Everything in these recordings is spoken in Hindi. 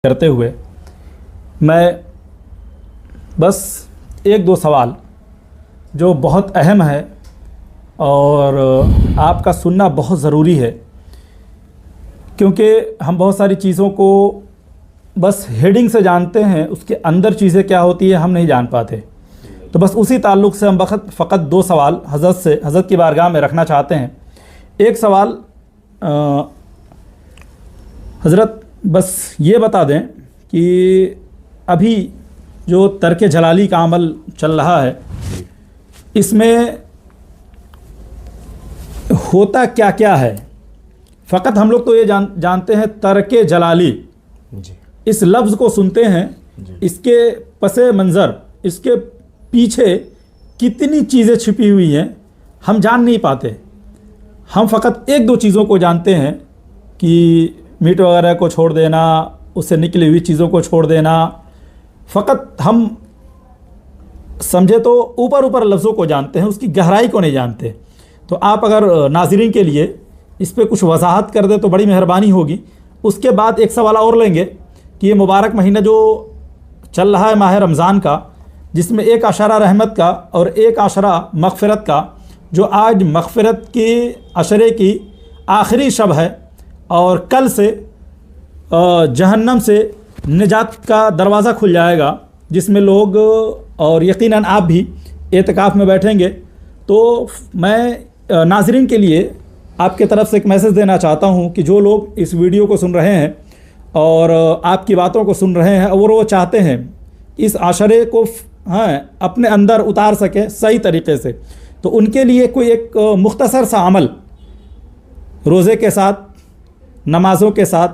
करते हुए मैं बस एक दो सवाल जो बहुत अहम है और आपका सुनना बहुत ज़रूरी है, क्योंकि हम बहुत सारी चीज़ों को बस हेडिंग से जानते हैं, उसके अंदर चीज़ें क्या होती है हम नहीं जान पाते। तो बस उसी ताल्लुक़ से हम फ़कत दो सवाल हज़रत की बारगाह में रखना चाहते हैं। एक सवाल हज़रत बस ये बता दें कि अभी जो तर्क जलाली का अमल चल रहा है, इसमें होता क्या क्या है। फ़कत हम लोग तो ये जानते हैं तर्क जलाली जी। इस लफ्ज़ को सुनते हैं, इसके पसे मंज़र, इसके पीछे कितनी चीज़ें छिपी हुई हैं हम जान नहीं पाते। हम फ़कत एक दो चीज़ों को जानते हैं कि मीट वगैरह को छोड़ देना, उससे निकली हुई चीज़ों को छोड़ देना, फ़कत हम समझे तो ऊपर ऊपर लफ्ज़ों को जानते हैं, उसकी गहराई को नहीं जानते। तो आप अगर नाज़रीन के लिए इस पर कुछ वजाहत कर दें तो बड़ी मेहरबानी होगी। उसके बाद एक सवाल और लेंगे कि ये मुबारक महीना जो चल रहा है माह रमज़ान का, जिसमें एक अशरा रहमत का और एक अशरा मग़फ़िरत का, जो आज मग़फ़िरत के अशरे की आखिरी शब है और कल से जहन्नम से निजात का दरवाज़ा खुल जाएगा, जिसमें लोग और यकीनन आप भी एतकाफ़ में बैठेंगे। तो मैं नाज़रीन के लिए आपके तरफ से एक मैसेज देना चाहता हूं कि जो लोग इस वीडियो को सुन रहे हैं और आपकी बातों को सुन रहे हैं और वो चाहते हैं इस आशरे को अपने अंदर उतार सकें सही तरीक़े से, तो उनके लिए कोई एक मुख्तसर सा अमल रोज़े के साथ, नमाज़ों के साथ,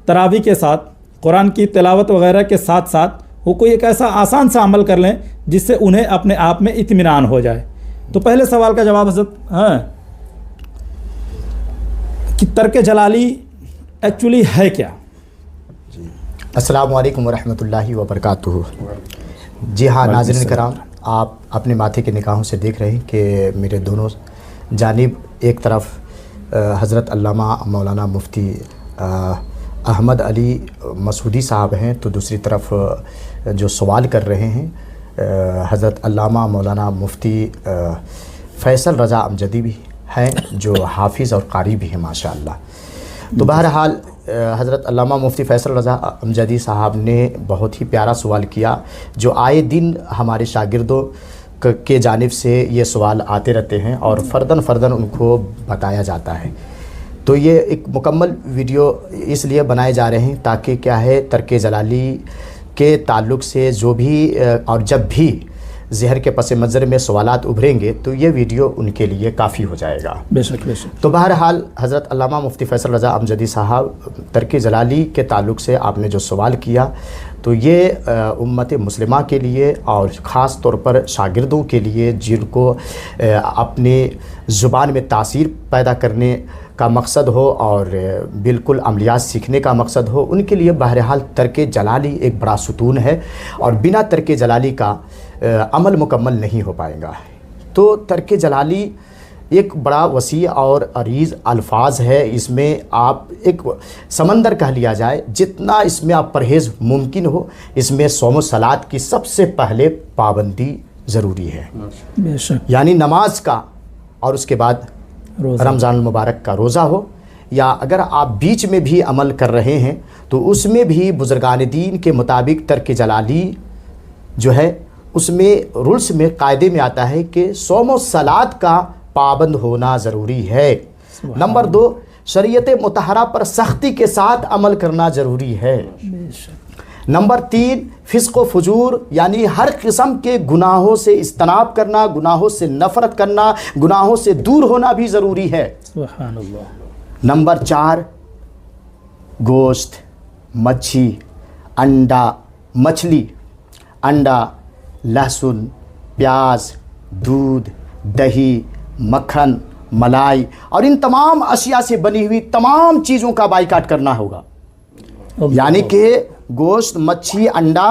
तरावी के साथ, कुरान की तिलावत वगैरह के साथ साथ वो कोई एक ऐसा आसान सा अमल कर लें जिससे उन्हें अपने आप में इत्मीनान हो जाए। तो पहले सवाल का जवाब हज़रत कि तर्क जलाली एक्चुअली है क्या? जी, अस्सलामु अलैकुम वरहमतुल्लाहि वबरकातुहू। जी हाँ नाज़रीन कराम, आप अपने माथे के निगाहों से देख रहे हैं कि मेरे दोनों जानिब एक तरफ हज़रत अल्लामा मौलाना मुफ्ती अहमद अली मसूदी साहब हैं, तो दूसरी तरफ जो सवाल कर रहे हैं हज़रत अल्लामा मौलाना मुफ्ती फ़ैसल रज़ा अमजदी भी हैं, जो हाफिज़ और कारी भी हैं माशाअल्लाह। तो बहरहाल हज़रत अल्लामा मुफ्ती फ़ैसल रज़ा अमजदी साहब ने बहुत ही प्यारा सवाल किया, जो आए दिन हमारे शागिर्दों के जानिब से ये सवाल आते रहते हैं और फ़र्दन उनको बताया जाता है। तो ये एक मुकम्मल वीडियो इसलिए बनाए जा रहे हैं ताकि क्या है, तर्क जलाली के ताल्लुक़ से जो भी और जब भी ज़हर के पस मंज़र में सवालात उभरेंगे तो ये वीडियो उनके लिए काफ़ी हो जाएगा। बेशक बेशक। तो बहरहाल हज़रत अल्लामा मुफ्ती फ़ैसल रज़ा अमजदी साहब, तर्क जलाली के ताल्लुक़ से आपने जो सवाल किया, तो ये उम्मत मुस्लिमा के लिए और ख़ास तौर पर शागिर्दों के लिए जिनको अपने ज़ुबान में तासीर पैदा करने का मकसद हो और बिल्कुल अमलियात सीखने का मकसद हो, उनके लिए बहरहाल तर्क जलाली एक बड़ा सुतून है और बिना तर्क जलाली का अमल मुकम्मल नहीं हो पाएगा। तो तर्क जलाली एक बड़ा वसी और अरीज़ अल्फाज है। इसमें आप एक समंदर कह लिया जाए, जितना इसमें आप परहेज़ मुमकिन हो, इसमें सौम सलात की सबसे पहले पाबंदी ज़रूरी है, यानी नमाज का, और उसके बाद रमज़ान मुबारक का रोज़ा हो, या अगर आप बीच में भी अमल कर रहे हैं तो उसमें भी बुज़ुर्गान दीन के मुताबिक तर्क जलाली जो है उसमें रूल्स में कायदे में आता है कि सौम सलात का पाबंद होना ज़रूरी है। नंबर 2, शरीयत मुतहरा पर सख्ती के साथ अमल करना ज़रूरी है। नंबर 3, फ़िस्क़ व फ़ुजूर यानी हर किस्म के गुनाहों से इज्तनाब करना, गुनाहों से नफ़रत करना, गुनाहों से दूर होना भी ज़रूरी है। नंबर 4, गोश्त, मच्छी, मछली, अंडा, लहसुन, प्याज, दूध, दही, मक्खन, मलाई और इन तमाम अशिया से बनी हुई तमाम चीज़ों का बाइकाट करना होगा। यानी कि गोश्त, मच्छी, अंडा,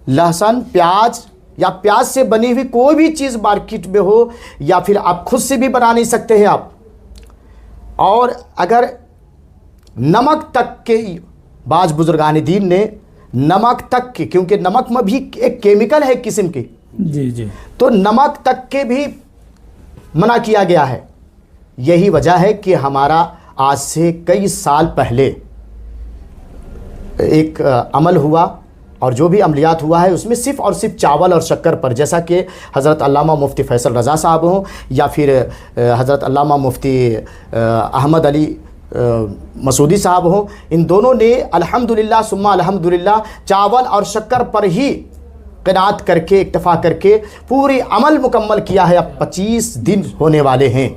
लहसुन, प्याज या प्याज से बनी हुई कोई भी चीज़ मार्केट में हो, या फिर आप खुद से भी बना नहीं सकते हैं आप, और अगर नमक तक के बाज बुजुर्गान दीन ने नमक तक के, क्योंकि नमक में भी एक केमिकल है किस्म की, जी जी, तो नमक तक के भी मना किया गया है। यही वजह है कि हमारा आज से कई साल पहले एक अमल हुआ और जो भी अमलियात हुआ है उसमें सिर्फ़ और सिर्फ चावल और शक्कर पर, जैसा कि हज़रत अल्लामा मुफ्ती फ़ैसल रज़ा साहब हों या फिर हज़रत अल्लामा मुफ्ती अहमद अली मसूदी साहब हों, इन दोनों ने अल्हम्दुलिल्लाह सुम्मा अल्हम्दुलिल्लाह चावल और शक्कर पर ही क़नाअत करके, इक्तफ़ा करके पूरी अमल मुकम्मल किया है। अब 25 दिन होने वाले हैं।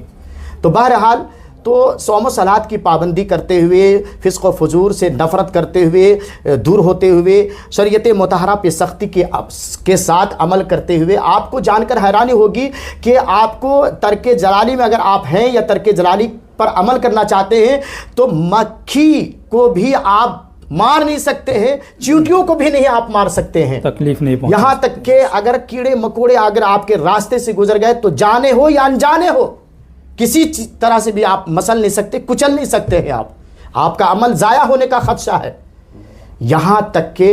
तो बहरहाल तो सौम सलात की पाबंदी करते हुए, फ़िस्क़ व फ़ुजूर से नफ़रत करते हुए, दूर होते हुए, शरीयत मुतहरा पे सख्ती के साथ अमल करते हुए आपको जानकर हैरानी होगी कि आपको तर्क जलाली में अगर आप हैं या तर्क जलाली पर अमल करना चाहते हैं तो मक्खी को भी आप मार नहीं सकते हैं, चींटियों को भी नहीं आप मार सकते हैं, तकलीफ नहीं पहुंचा। यहाँ तक कि अगर कीड़े मकोड़े अगर आपके रास्ते से गुजर गए तो जाने हो या अनजाने हो किसी तरह से भी आप मसल नहीं सकते, कुचल नहीं सकते हैं आप, आपका अमल ज़ाया होने का खदशा है। यहाँ तक कि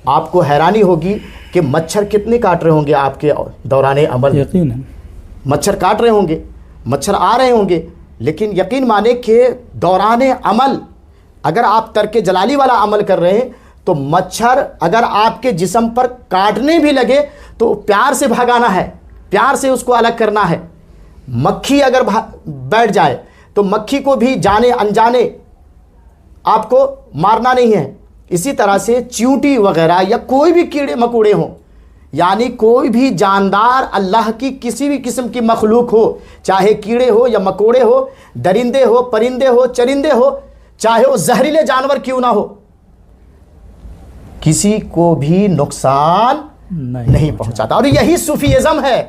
आपको हैरानी होगी कि मच्छर कितने काट रहे होंगे आपके दौरान अमल, यकीन है मच्छर काट रहे होंगे, मच्छर आ रहे होंगे, लेकिन यकीन माने कि दौरान अमल अगर आप तर्क जलाली वाला अमल कर रहे हैं तो मच्छर अगर आपके जिस्म पर काटने भी लगे तो प्यार से भगाना है, प्यार से उसको अलग करना है। मक्खी अगर बैठ जाए तो मक्खी को भी जाने अनजाने आपको मारना नहीं है। इसी तरह से चींटी वगैरह या कोई भी कीड़े मकोड़े हों, यानी कोई भी जानदार अल्लाह की किसी भी किस्म की मखलूक हो, चाहे कीड़े हो या मकोड़े हो, दरिंदे हो, परिंदे हो, चरिंदे हो, चाहे वो जहरीले जानवर क्यों ना हो, किसी को भी नुकसान नहीं पहुंचाता। और यही सूफीज़म है,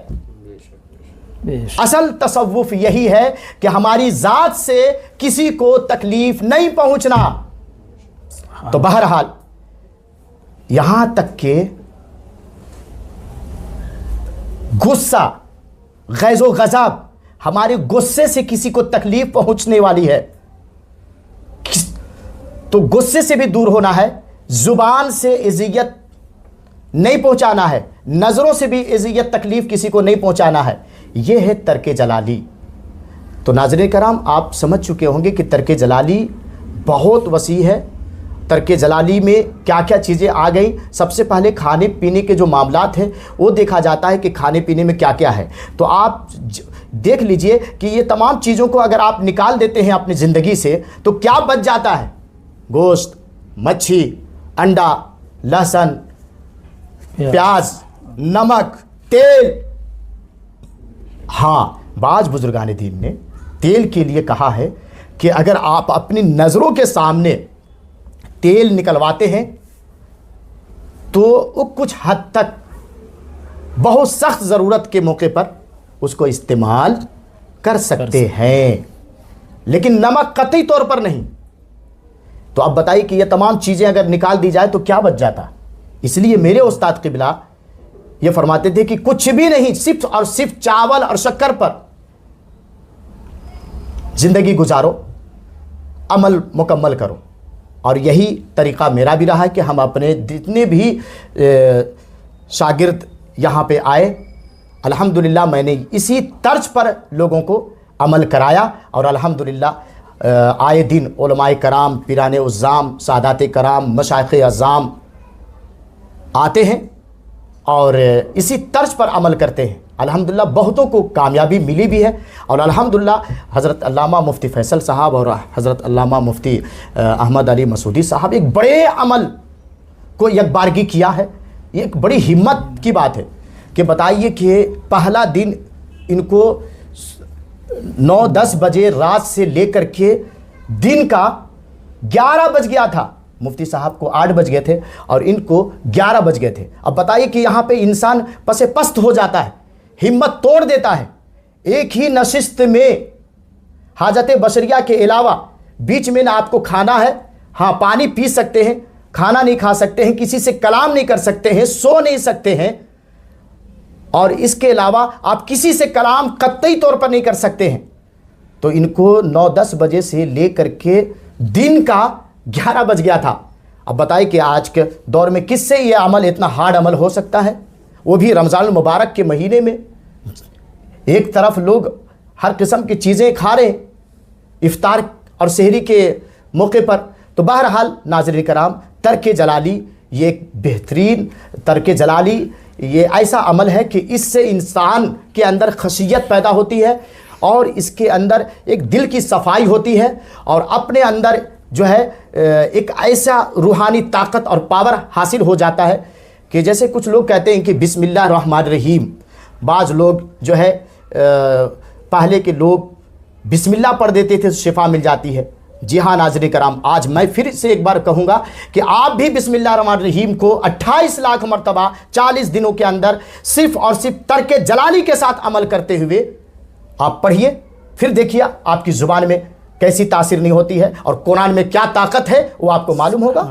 असल तसव्वुफ यही है कि हमारी ज़ात से किसी को तकलीफ नहीं पहुंचना। तो बहरहाल यहां तक के गुस्सा, गैज़ो गज़ब, हमारे गुस्से से किसी को तकलीफ पहुंचने वाली है तो गुस्से से भी दूर होना है, ज़ुबान से इज़्ज़त नहीं पहुंचाना है, नज़रों से भी इज़्ज़त तकलीफ़ किसी को नहीं पहुंचाना है। यह है तर्क जलाली। तो नाज़रीन कराम, आप समझ चुके होंगे कि तर्क जलाली बहुत वसी है। तर्क जलाली में क्या क्या चीज़ें आ गई। सबसे पहले खाने पीने के जो मामलात हैं वो देखा जाता है कि खाने पीने में क्या क्या है। तो आप देख लीजिए कि ये तमाम चीज़ों को अगर आप निकाल देते हैं अपनी ज़िंदगी से तो क्या बच जाता है? गोश्त, मच्छी, अंडा, लहसुन, प्याज, नमक, तेल। हाँ, बाज बुजुर्गान दीन ने तेल के लिए कहा है कि अगर आप अपनी नज़रों के सामने तेल निकलवाते हैं तो वो कुछ हद तक बहुत सख्त ज़रूरत के मौके पर उसको इस्तेमाल कर सकते हैं, लेकिन नमक कतई तौर पर नहीं। तो अब बताइए कि ये तमाम चीज़ें अगर निकाल दी जाए तो क्या बच जाता। इसलिए मेरे उस्ताद क़िबला ये फरमाते थे कि कुछ भी नहीं, सिर्फ और सिर्फ चावल और शक्कर पर ज़िंदगी गुजारो, अमल मुकम्मल करो। और यही तरीक़ा मेरा भी रहा है कि हम अपने जितने भी शागिर्द यहाँ पे आए, अल्हम्दुलिल्लाह मैंने इसी तर्ज पर लोगों को अमल कराया और अल्हम्दुलिल्लाह आए दिन उलमाए कराम, पीराने उज़्ज़ाम, सादाते कराम, मशाइख़े अज़्ज़ाम आते हैं और इसी तर्ज पर अमल करते हैं। अल्हम्दुलिल्लाह बहुतों को कामयाबी मिली भी है। और अल्हम्दुलिल्लाह हज़रत अल्लामा मुफ्ती फ़ैसल साहब और हज़रत अल्लामा मुफ्ती अहमद अली मसूदी साहब एक बड़े अमल को यकबारगी किया है। ये एक बड़ी हिम्मत की बात है कि बताइए कि पहला दिन इनको 9-10 बजे रात से लेकर के दिन का 11 बज गया था। मुफ्ती साहब को 8 बज गए थे और इनको 11 बज गए थे। अब बताइए कि यहाँ पे इंसान पसे पस्त हो जाता है, हिम्मत तोड़ देता है। एक ही नशिस्त में हाजत बशरिया के अलावा बीच में ना आपको खाना है, हाँ पानी पी सकते हैं, खाना नहीं खा सकते हैं, किसी से कलाम नहीं कर सकते हैं, सो नहीं सकते हैं, और इसके अलावा आप किसी से कलाम कतई तौर पर नहीं कर सकते हैं। तो इनको 9-10 बजे से लेकर के दिन का 11 बज गया था। अब बताइए कि आज के दौर में किससे ये अमल, इतना हार्ड अमल हो सकता है, वो भी रमज़ान मुबारक के महीने में। एक तरफ लोग हर किस्म की चीज़ें खा रहे हैं इफ्तार और सहरी के मौके पर। तो बहरहाल नाज़रीन कराम, तर्क जलाली ये एक बेहतरीन तर्क जलाली, ये ऐसा अमल है कि इससे इंसान के अंदर खशियत पैदा होती है और इसके अंदर एक दिल की सफाई होती है और अपने अंदर जो है एक ऐसा रूहानी ताकत और पावर हासिल हो जाता है कि जैसे कुछ लोग कहते हैं कि बिस्मिल्लाह रहमान रहीम। बाज़ लोग जो है पहले के लोग बिस्मिल्लाह पढ़ देते थे तो शिफा मिल जाती है। जी हाँ नाज़रीन कराम, आज मैं फिर से एक बार कहूँगा कि आप भी बिस्मिल्लाह रहमान रहीम को 28 लाख मरतबा 40 दिनों के अंदर सिर्फ़ और सिर्फ तर्क जलाली के साथ अमल करते हुए आप पढ़िए, फिर देखिए आपकी ज़ुबान में कैसी तासीर नहीं होती है और कुरान में क्या ताकत है वो आपको मालूम होगा।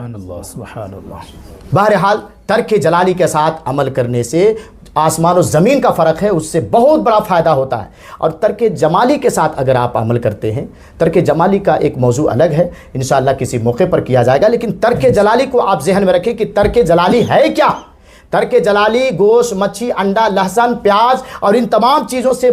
बहरहाल तर्क जलाली के साथ अमल करने से आसमान और ज़मीन का फ़र्क है, उससे बहुत बड़ा फ़ायदा होता है। और तर्क जमाली के साथ अगर आप अमल करते हैं, तर्क जमाली का एक मौजू अलग है, इंशाअल्लाह किसी मौके पर किया जाएगा, लेकिन तर्क जलाली को आप जहन में रखें कि तर्क जलाली है क्या। तर्क जलाली गोश्त, मच्छी, अंडा, लहसुन, प्याज और इन तमाम चीज़ों से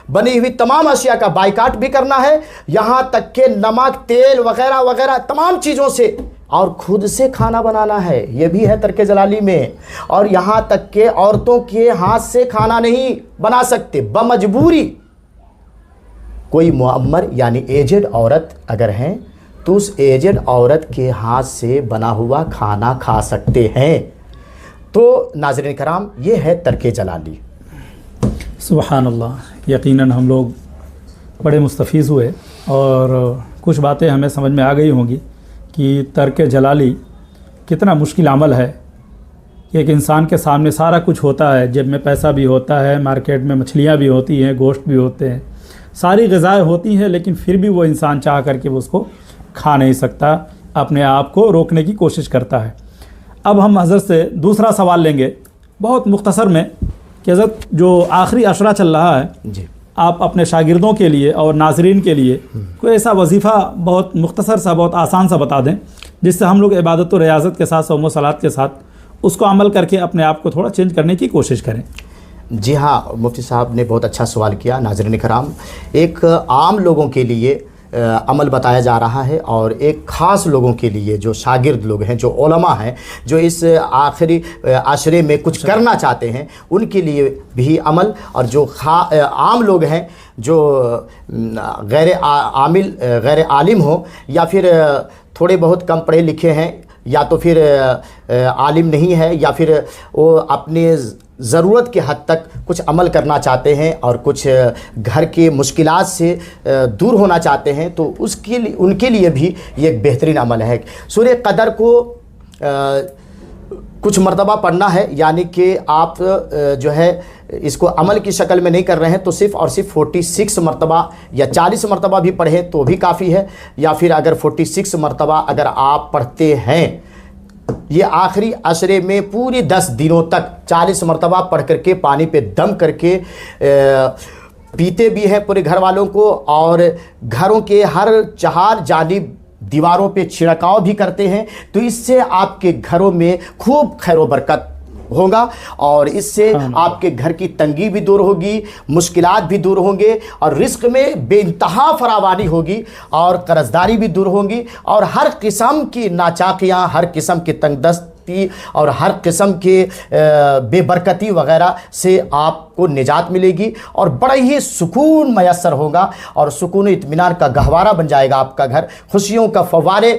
बनी हुई तमाम अशिया का बाइकाट भी करना है, यहाँ तक के नमक, तेल वगैरह वगैरह तमाम चीज़ों से, और खुद से खाना बनाना है, ये भी है तर्क जलाली में। और यहाँ तक के औरतों के हाथ से खाना नहीं बना सकते बमजबूरी। कोई मुअम्मर यानी एजेड औरत अगर हैं तो उस एजेड औरत के हाथ से बना हुआ खाना खा सकते हैं। तो नाज़रीन कराम, ये है तर्क जलाली। सुभान अल्लाह, यकीनन हम लोग बड़े मुस्तफ़ीज़ हुए और कुछ बातें हमें समझ में आ गई होंगी कि तर्क जलाली कितना मुश्किल अमल है। एक इंसान के सामने सारा कुछ होता है, जेब में पैसा भी होता है, मार्केट में मछलियाँ भी होती हैं, गोश्त भी होते हैं, सारी ग़िज़ाएँ होती हैं, लेकिन फिर भी वो इंसान चाह करके वो उसको खा नहीं सकता, अपने आप को रोकने की कोशिश करता है। अब हम हज़रत से दूसरा सवाल लेंगे बहुत मुख्तसर में कि हज़रत जो आखिरी अशरा चल रहा है जी, आप अपने शागिर्दों के लिए और नाज़रीन के लिए कोई ऐसा वजीफ़ा बहुत मुख्तसर सा, बहुत आसान सा बता दें जिससे हम लोग इबादत और रियाज़त के साथ, सौम सलात के साथ उसको अमल करके अपने आप को थोड़ा चेंज करने की कोशिश करें। जी हाँ, मुफ्ती साहब ने बहुत अच्छा सवाल किया। नाज़रीन कराम, एक आम लोगों के लिए अमल बताया जा रहा है और एक ख़ास लोगों के लिए जो शागिर्द लोग हैं, जो उलमा हैं, जो इस आखिरी आशरे में कुछ करना चाहते हैं, उनके लिए भी अमल, और जो आम लोग हैं जो गैर आलिम हो या फिर थोड़े बहुत कम पढ़े लिखे हैं या तो फिर आलिम नहीं है या फिर वो अपने ज़रूरत के हद तक कुछ अमल करना चाहते हैं और कुछ घर के मुश्किलात से दूर होना चाहते हैं, तो उसके लिए उनके लिए भी ये एक बेहतरीन अमल है। सूरह क़दर को कुछ मरतबा पढ़ना है, यानी कि आप जो है इसको अमल की शक्ल में नहीं कर रहे हैं तो सिर्फ़ और सिर्फ 46 मरतबा या 40 मरतबा भी पढ़ें तो भी काफ़ी है, या फिर अगर 46 मरतबा अगर आप पढ़ते हैं, ये आखिरी अशरे में पूरी 10 दिनों तक 40 मरतबा पढ़ करके पानी पे दम करके पीते भी हैं पूरे घर वालों को, और घरों के हर 4 जानिब दीवारों पे छिड़काव भी करते हैं, तो इससे आपके घरों में खूब खैर व बरकत होगा और इससे आपके घर की तंगी भी दूर होगी, मुश्किलात भी दूर होंगे और रिस्क में बेइंतहा फरावानी होगी और कर्जदारी भी दूर होगी और हर किस्म की नाचाकियाँ, हर किस्म की तंगदस्ती और हर किस्म के बेबरकती वगैरह से आपको निजात मिलेगी और बड़ा ही सुकून मैसर होगा और सुकून इत्मीनान का गहवारा बन जाएगा आपका घर। खुशियों का फव्वारे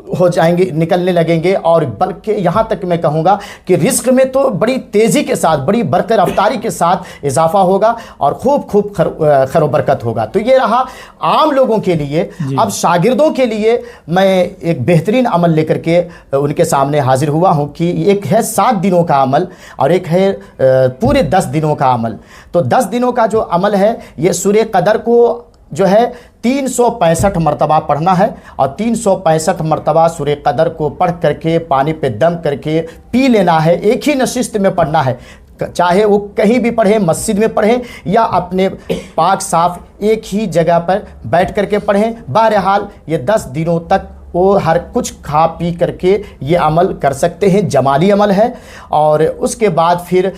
हो जाएंगे, निकलने लगेंगे, और बल्कि यहाँ तक मैं कहूँगा कि रिस्क में तो बड़ी तेज़ी के साथ, बड़ी बरकत रफ्तारी के साथ इजाफा होगा और खूब खैर बरकत होगा। तो ये रहा आम लोगों के लिए। अब शागिर्दों के लिए मैं एक बेहतरीन अमल लेकर के उनके सामने हाजिर हुआ हूँ कि एक है 7 दिनों का अमल और एक है पूरे 10 दिनों का अमल। तो 10 दिनों का जो अमल है, ये सूरह क़दर को जो है 365 मरतबा पढ़ना है और 365 मरतबा सूरह क़दर को पढ़ करके पानी पे दम करके पी लेना है। एक ही नशिस्त में पढ़ना है, चाहे वो कहीं भी पढ़ें, मस्जिद में पढ़ें या अपने पाक साफ एक ही जगह पर बैठ करके पढ़ें। बहरहाल ये 10 दिनों तक वो हर कुछ खा पी करके ये अमल कर सकते हैं, जमाली अमल है। और उसके बाद फिर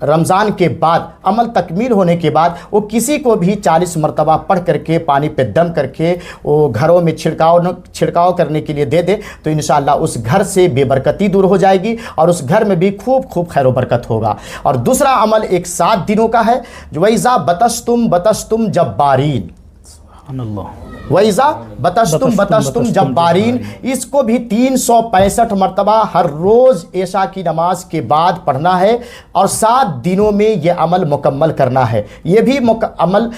रमज़ान के बाद अमल तकमील होने के बाद वो किसी को भी 40 मरतबा पढ़ करके पानी पे दम करके वो घरों में छिड़काव करने के लिए दे दे तो इंशाअल्लाह उस घर से बेबरकती दूर हो जाएगी और उस घर में भी खूब खैर बरकत होगा। और दूसरा अमल एक 7 दिनों का है, जो वैज़ा बतस्तुम जब्बारीन, वैज़ा बतस्तुम जब्बारीन, इसको भी 365 मरतबा हर रोज़ ऐशा की नमाज के बाद पढ़ना है और 7 दिनों में ये अमल मुकम्मल करना है। ये भी अमल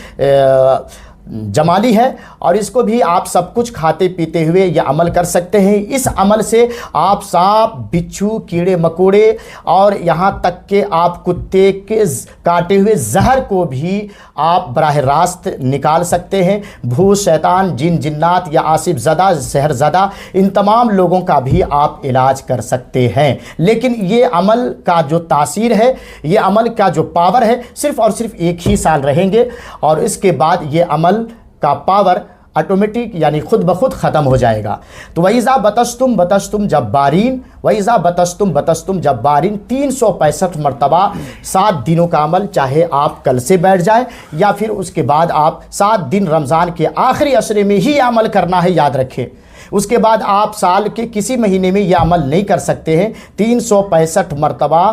जमाली है और इसको भी आप सब कुछ खाते पीते हुए ये अमल कर सकते हैं। इस अमल से आप सांप, बिच्छू, कीड़े मकोड़े और यहाँ तक के आप कुत्ते के काटे हुए जहर को भी आप बराह रास्त निकाल सकते हैं। भूत, शैतान, जिन जिन्नात या आसिफ ज़दा, जहर ज़दा, इन तमाम लोगों का भी आप इलाज कर सकते हैं। लेकिन ये अमल का जो तासीर है, ये अमल का जो पावर है, सिर्फ़ और सिर्फ 1 ही साल रहेंगे और इसके बाद ये अमल का पावर ऑटोमेटिक यानी खुद ब खुद ख़त्म हो जाएगा। तो वैज़ा बतस्तुम जब्बारीन, वैज़ा बतस्तुम जब्बारीन 365 मरतबा 7 दिनों का अमल, चाहे आप कल से बैठ जाए या फिर उसके बाद आप 7 दिन रमज़ान के आखिरी अशरे में ही अमल करना है, याद रखें। उसके बाद आप साल के किसी महीने में यह अमल नहीं कर सकते हैं। 365 मरतबा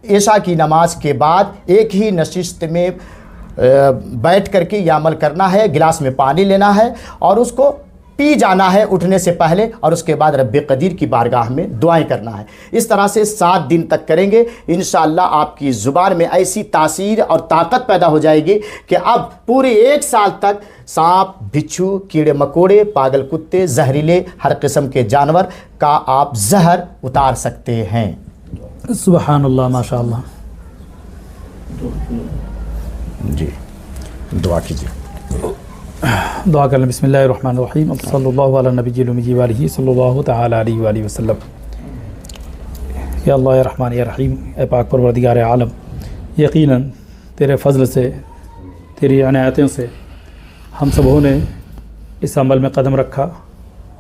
ऐशा की नमाज के बाद एक ही नशिस्त में बैठ करके यह अमल करना है। गिलास में पानी लेना है और उसको पी जाना है उठने से पहले और उसके बाद रब्बे कदीर की बारगाह में दुआएं करना है। इस तरह से 7 दिन तक करेंगे, इंशाअल्लाह आपकी ज़ुबान में ऐसी तासीर और ताकत पैदा हो जाएगी कि अब पूरे 1 साल तक सांप, बिच्छू, कीड़े मकोड़े, पागल कुत्ते, जहरीले हर किस्म के जानवर का आप जहर उतार सकते हैं। सुबहानल्लाह, माशाअल्लाह। जी दुआ कीजिए। दुआ कर लें। बिस्मिल्लाहिर्रहमानिर्रहीम। सल्लल्लाहु अला नबिय्यिल उम्मी व आलिहि सल्लल्लाहु तआला अलैहि वसल्लम। या अल्लाह या रहमान या रहीम, ए पाक परवरदिगार आलम, यकीनन तेरे फ़ज़ल से, तेरी अनायतों से हम सबों ने इस अमल में कदम रखा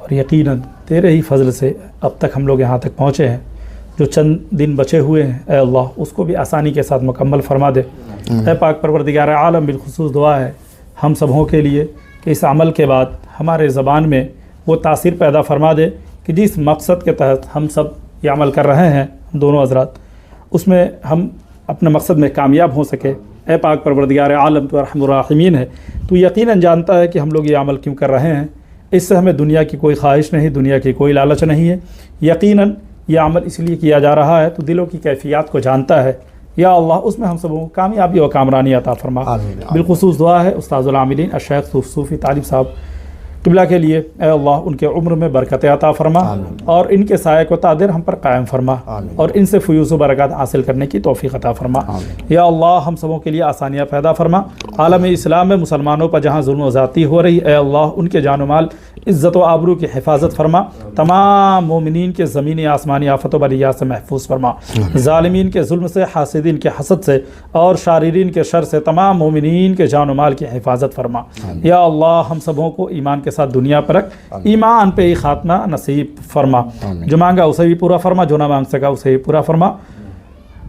और यकीनन तेरे ही फ़ज़ल से अब तक हम लोग यहाँ तक पहुँचे हैं। जो चंद दिन बचे हुए हैं ए अल्लाह, उसको भी आसानी के साथ मुकम्मल फरमा दे। ए पाक परवरदिगार आलम, बिलखुसूस दुआ है हम सबों के लिए कि इस अमल के बाद हमारे ज़बान में वो तासीर पैदा फरमा दे कि जिस मकसद के तहत हम सब ये अमल कर रहे हैं, दोनों हज़रात, उसमें हम अपने मकसद में कामयाब हो सके। ए पाक परवरदिगार आलम, तो अर्हमुर राहिमीन है, तो यकीनन जानता है कि हम लोग ये अमल क्यों कर रहे हैं। इससे हमें दुनिया की कोई ख्वाहिश नहीं, दुनिया की कोई लालच नहीं है। यकीनन यह अमल इसलिए किया जा रहा है तो दिलों की कैफियत को जानता है। या अल्लाह, उसमें हम सबों को कामयाबी और कामरानी अता फरमा। बिलखुसूस दुआ है उस्ताज़ुल आमिलीन अश-शेख सूफ़ी तालिब साहब क़िबला के लिए, ए अल्लाह उनके उम्र में बरकत अता फरमा और इनके साये को तादिर हम पर कायम फरमा और इनसे फ़यूज़ व बरकत हासिल करने की तौफ़ीक़ अता फरमा। या अल्लाह, हम सबों के लिए आसानियाँ पैदा फरमा। आलम इस्लाम में मुसलमानों पर जहाँ जुल्म व ज़्यादती हो रही, ए अल्लाह उनके जान व माल, इज़्ज़त व आबरू की हिफाजत फरमा। तमाम मोमिनीन के ज़मीनी आसमानी आफ़तों बलिया से महफूज फरमा। ज़ालिमीन के जुल्म से, हासिदीन के हसद से और शारीरीन के शर से तमाम मोमिनीन के जान व माल की हिफाजत फरमा। या अल्लाह, हम सबों को ईमान के साथ दुनिया पर रख, ईमान पे ही खात्मा नसीब फरमा। जो मांगा उसे भी पूरा फरमा, जो ना मांग सका उसे भी पूरा फरमा।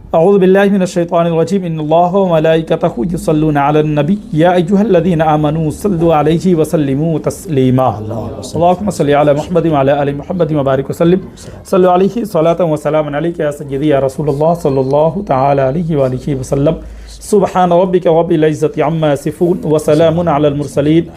अऊज़ु बिल्लाहि मिनश शैतानिर रजीम। इन्नल्लाहा व मलाइकतहु युसल्लूना अलन नबी या अय्युहल्लज़ीना आमनू सल्लु अलैहि व सल्लिमू तस्लीमा। अल्लाहुम्मा सल्लि अला मुहम्मदिन व अला आलि मुहम्मदिन व बारिक व सल्लिम। सल्लु अलैहि सलातन व सलामन अलैका या सय्यदी या रसूलल्लाह सल्लल्लाहु तआला अलैहि व आलिहि व सल्लम। सुब्हान रब्बिका रब्बिल इज़्ज़ति अम्मा यसिफून व सलामुन अलल मुरसलीन।